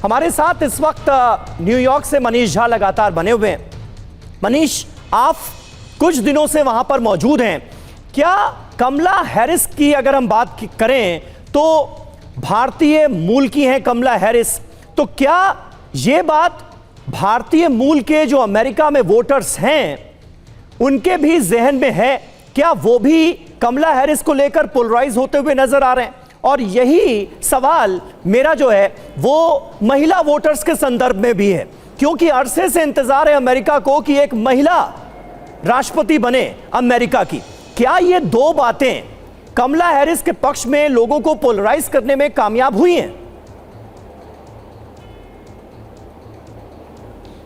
हमारे साथ इस वक्त न्यूयॉर्क से मनीष झा लगातार बने हुए हैं। मनीष, आप कुछ दिनों से वहां पर मौजूद हैं। क्या कमला हैरिस की अगर हम बात करें तो भारतीय मूल की हैं कमला हैरिस, तो क्या ये बात भारतीय मूल के जो अमेरिका में वोटर्स हैं उनके भी जहन में है? क्या वो भी कमला हैरिस को लेकर पोलराइज होते हुए नजर आ रहे हैं? और यही सवाल मेरा जो है वो महिला वोटर्स के संदर्भ में भी है, क्योंकि अरसे से इंतजार है अमेरिका को कि एक महिला राष्ट्रपति बने अमेरिका की। क्या ये दो बातें कमला हैरिस के पक्ष में लोगों को पोलराइज करने में कामयाब हुई हैं?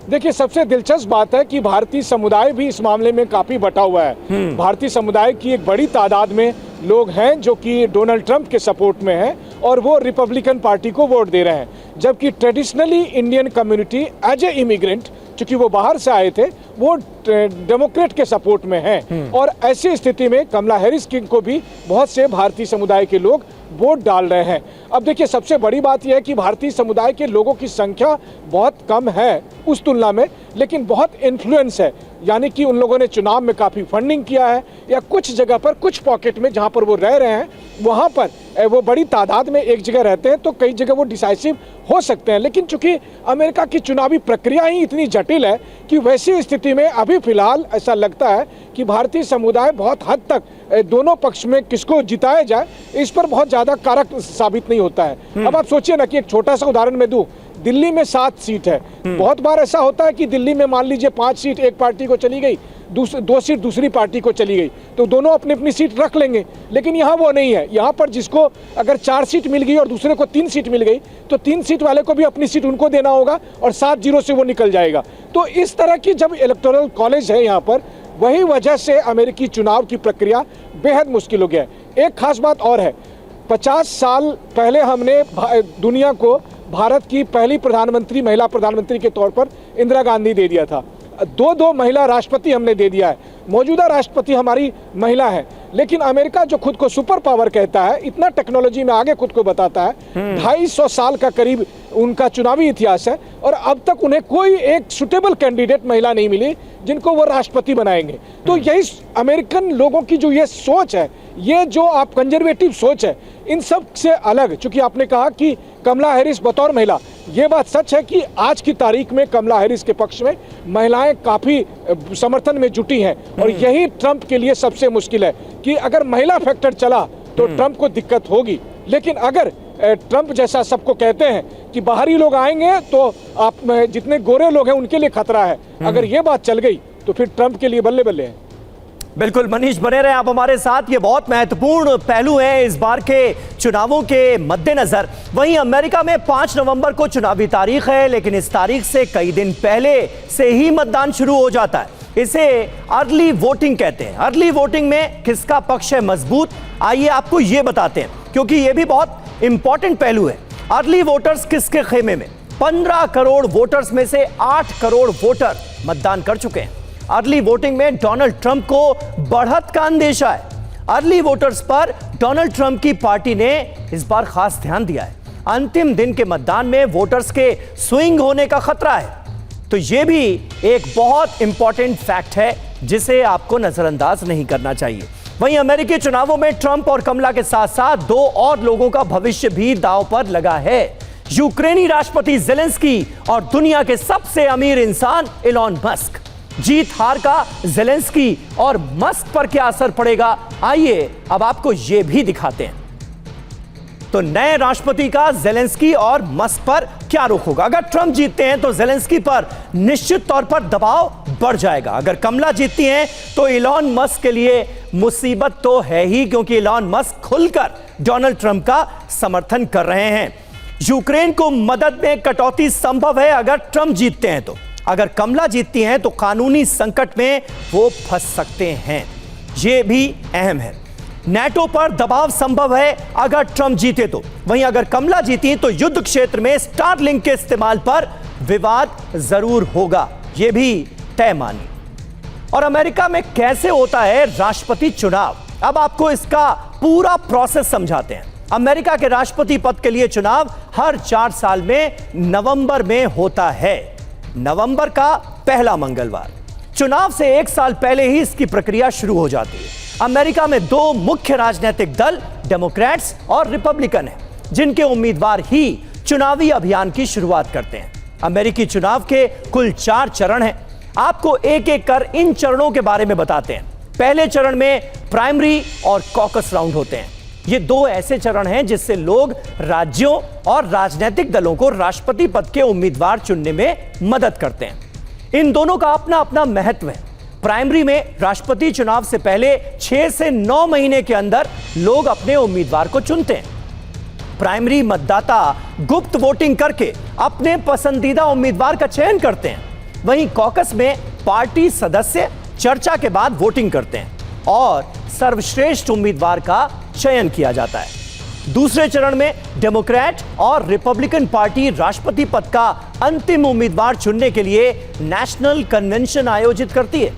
देखिए, सबसे दिलचस्प बात है कि भारतीय समुदाय भी इस मामले में काफी बटा हुआ है। भारतीय समुदाय की एक बड़ी तादाद में लोग हैं जो कि डोनाल्ड ट्रंप के सपोर्ट में हैं और वो रिपब्लिकन पार्टी को वोट दे रहे हैं, जबकि traditionally Indian community as a immigrant, चूंकि वो बाहर से आए थे, वो डेमोक्रेट के सपोर्ट में हैं। और ऐसी स्थिति में कमला हैरिस को भी बहुत से भारतीय समुदाय के लोग वोट डाल रहे हैं। अब देखिए, सबसे बड़ी बात यह है कि भारतीय समुदाय के लोगों की संख्या बहुत कम है उस तुलना में, लेकिन बहुत इन्फ्लुएंस है, यानी कि उन लोगों ने चुनाव में काफ़ी फंडिंग किया है, या कुछ जगह पर, कुछ पॉकेट में जहां पर वो रह रहे हैं वहां पर वो बड़ी तादाद में एक जगह रहते हैं तो कई जगह वो डिसाइसिव हो सकते हैं। लेकिन चूंकि अमेरिका की चुनावी प्रक्रिया ही इतनी जटिल है कि वैसी स्थिति में अभी फिलहाल ऐसा लगता है कि भारतीय समुदाय बहुत हद तक दोनों पक्ष में किसको जिताया जाए इस पर बहुत ज़्यादा कारक साबित नहीं होता है। अब आप सोचिए ना कि एक छोटा सा उदाहरण मैं दूं, दिल्ली में 7 सीट है। बहुत बार ऐसा होता है कि दिल्ली में मान लीजिए 5 सीट एक पार्टी को चली गई, 2 सीट दूसरी पार्टी को चली गई, तो दोनों अपनी अपनी सीट रख लेंगे। लेकिन यहाँ वो नहीं है। यहाँ पर जिसको अगर 4 सीट मिल गई और दूसरे को 3 सीट मिल गई तो 3 सीट वाले को भी अपनी सीट उनको देना होगा और 7-0 से वो निकल जाएगा। तो इस तरह की जब इलेक्टोरल कॉलेज है यहाँ पर, वही वजह से अमेरिकी चुनाव की प्रक्रिया बेहद मुश्किल हो गया है। एक खास बात और है, 50 साल पहले हमने दुनिया को भारत की पहली प्रधानमंत्री, महिला प्रधानमंत्री के तौर पर इंदिरा गांधी दे दिया था। 2 महिला राष्ट्रपति हमने दे दिया है। मौजूदा राष्ट्रपति हमारी महिला है। लेकिन अमेरिका जो खुद को सुपर पावर कहता है, इतना टेक्नोलॉजी में आगे खुद को बताता है, 250 साल का करीब उनका चुनावी इतिहास है और अब तक उन्हें कोई एक सुटेबल कैंडिडेट महिला नहीं मिली जिनको वो राष्ट्रपति बनाएंगे। तो यही अमेरिकन लोगों की जो ये सोच है, ये जो आप कंजर्वेटिव सोच है, इन सब से अलग, चूंकि आपने कहा कि कमला हैरिस बतौर महिला, ये बात सच है कि आज की तारीख में कमला हैरिस के पक्ष में महिलाएं काफी समर्थन में जुटी हैं। और यही ट्रंप के लिए सबसे मुश्किल है कि अगर महिला फैक्टर चला तो ट्रंप को दिक्कत होगी। लेकिन अगर ट्रंप जैसा सबको कहते हैं कि बाहरी लोग आएंगे तो आप जितने गोरे लोग हैं उनके लिए खतरा है, अगर ये बात चल गई तो फिर ट्रंप के लिए बल्ले बल्ले है। बिल्कुल मनीष, बने रहे आप हमारे साथ। ये बहुत महत्वपूर्ण पहलू है इस बार के चुनावों के मद्देनजर। वहीं अमेरिका में 5 नवंबर को चुनावी तारीख है, लेकिन इस तारीख से कई दिन पहले से ही मतदान शुरू हो जाता है। इसे अर्ली वोटिंग कहते हैं। अर्ली वोटिंग में किसका पक्ष है मजबूत, आइए आपको ये बताते हैं, क्योंकि ये भी बहुत इंपॉर्टेंट पहलू है। अर्ली वोटर्स किसके खेमे में? 15 करोड़ वोटर्स में से 8 करोड़ वोटर मतदान कर चुके हैं। अर्ली वोटिंग में डोनाल्ड ट्रंप को बढ़त का अंदेशा है। अर्ली वोटर्स पर डोनाल्ड ट्रंप की पार्टी ने इस बार खास ध्यान दिया है। अंतिम दिन के मतदान में वोटर्स के स्विंग होने का खतरा है। तो यह भी एक बहुत इंपॉर्टेंट फैक्ट है जिसे आपको नजरअंदाज नहीं करना चाहिए। वहीं अमेरिकी चुनावों में ट्रंप और कमला के साथ साथ 2 और लोगों का भविष्य भी दांव पर लगा है। यूक्रेनी राष्ट्रपति ज़ेलेंस्की और दुनिया के सबसे अमीर इंसान इलॉन मस्क। जीत हार का ज़ेलेंस्की और मस्क पर क्या असर पड़ेगा, आइए अब आपको यह भी दिखाते हैं। तो नए राष्ट्रपति का ज़ेलेंस्की और मस्क पर क्या रुख होगा? अगर ट्रंप जीतते हैं तो ज़ेलेंस्की पर निश्चित तौर पर दबाव बढ़ जाएगा। अगर कमला जीतती हैं तो इलॉन मस्क के लिए मुसीबत तो है ही, क्योंकि इलॉन मस्क खुलकर डोनाल्ड ट्रंप का समर्थन कर रहे हैं। यूक्रेन को मदद में कटौती संभव है अगर ट्रंप जीतते हैं तो। अगर कमला जीतती हैं तो कानूनी संकट में वो फंस सकते हैं, ये भी अहम है। नेटो पर दबाव संभव है अगर ट्रंप जीते तो। वहीं अगर कमला जीती तो युद्ध क्षेत्र में स्टारलिंक के इस्तेमाल पर विवाद जरूर होगा, यह भी तय मानिए। और अमेरिका में कैसे होता है राष्ट्रपति चुनाव, अब आपको इसका पूरा प्रोसेस समझाते हैं। अमेरिका के राष्ट्रपति पद के लिए चुनाव हर 4 साल में नवंबर में होता है। नवंबर का पहला मंगलवार। चुनाव से 1 साल पहले ही इसकी प्रक्रिया शुरू हो जाती है। अमेरिका में 2 मुख्य राजनीतिक दल डेमोक्रेट्स और रिपब्लिकन हैं, जिनके उम्मीदवार ही चुनावी अभियान की शुरुआत करते हैं। अमेरिकी चुनाव के कुल 4 चरण हैं। आपको एक एक कर इन चरणों के बारे में बताते हैं। पहले चरण में प्राइमरी और कॉकस राउंड होते हैं। ये 2 ऐसे चरण हैं जिससे लोग राज्यों और राजनीतिक दलों को राष्ट्रपति पद के उम्मीदवार चुनने में मदद करते हैं। इन दोनों का अपना अपना महत्व है। प्राइमरी में राष्ट्रपति चुनाव से पहले 6 से 9 महीने के अंदर लोग अपने उम्मीदवार को चुनते हैं। प्राइमरी मतदाता गुप्त वोटिंग करके अपने पसंदीदा उम्मीदवार का चयन करते हैं। वहीं कॉकस में पार्टी सदस्य चर्चा के बाद वोटिंग करते हैं और सर्वश्रेष्ठ उम्मीदवार का चयन किया जाता है। दूसरे चरण में डेमोक्रेट और रिपब्लिकन पार्टी राष्ट्रपति पद का अंतिम उम्मीदवार चुनने के लिए नेशनल कन्वेंशन आयोजित करती है।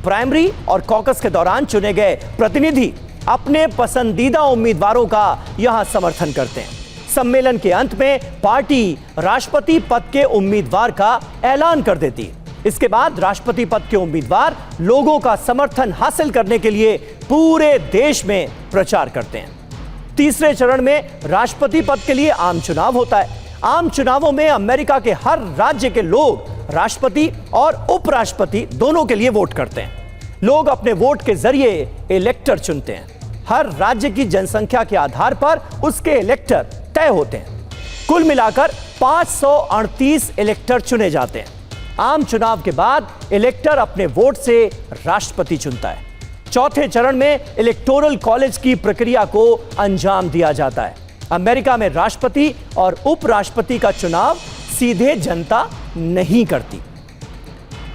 प्राइमरी और कॉकस के दौरान चुने गए प्रतिनिधि अपने पसंदीदा उम्मीदवारों का यहां समर्थन करते हैं। सम्मेलन के अंत में पार्टी राष्ट्रपति पद के उम्मीदवार का ऐलान कर देती है। इसके बाद राष्ट्रपति पद के उम्मीदवार लोगों का समर्थन हासिल करने के लिए पूरे देश में प्रचार करते हैं। तीसरे चरण में राष्ट्रपति पद के लिए आम चुनाव होता है। आम चुनावों में अमेरिका के हर राज्य के लोग राष्ट्रपति और उपराष्ट्रपति दोनों के लिए वोट करते हैं। लोग अपने वोट के जरिए इलेक्टर चुनते हैं। हर राज्य की जनसंख्या के आधार पर उसके इलेक्टर तय होते हैं। कुल मिलाकर 538 इलेक्टर चुने जाते हैं। आम चुनाव के बाद इलेक्टर अपने वोट से राष्ट्रपति चुनता है। चौथे चरण में इलेक्टोरल कॉलेज की प्रक्रिया को अंजाम दिया जाता है। अमेरिका में राष्ट्रपति और उपराष्ट्रपति का चुनाव सीधे जनता नहीं करती।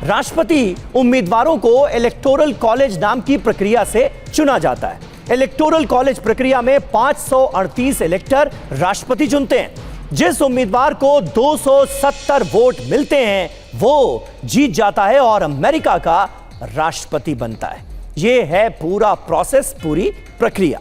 राष्ट्रपति उम्मीदवारों को इलेक्टोरल कॉलेज नाम की प्रक्रिया से चुना जाता है। इलेक्टोरल कॉलेज प्रक्रिया में 538 इलेक्टर राष्ट्रपति चुनते हैं। जिस उम्मीदवार को 270 वोट मिलते हैं वो जीत जाता है और अमेरिका का राष्ट्रपति बनता है। यह है पूरा प्रोसेस, पूरी प्रक्रिया।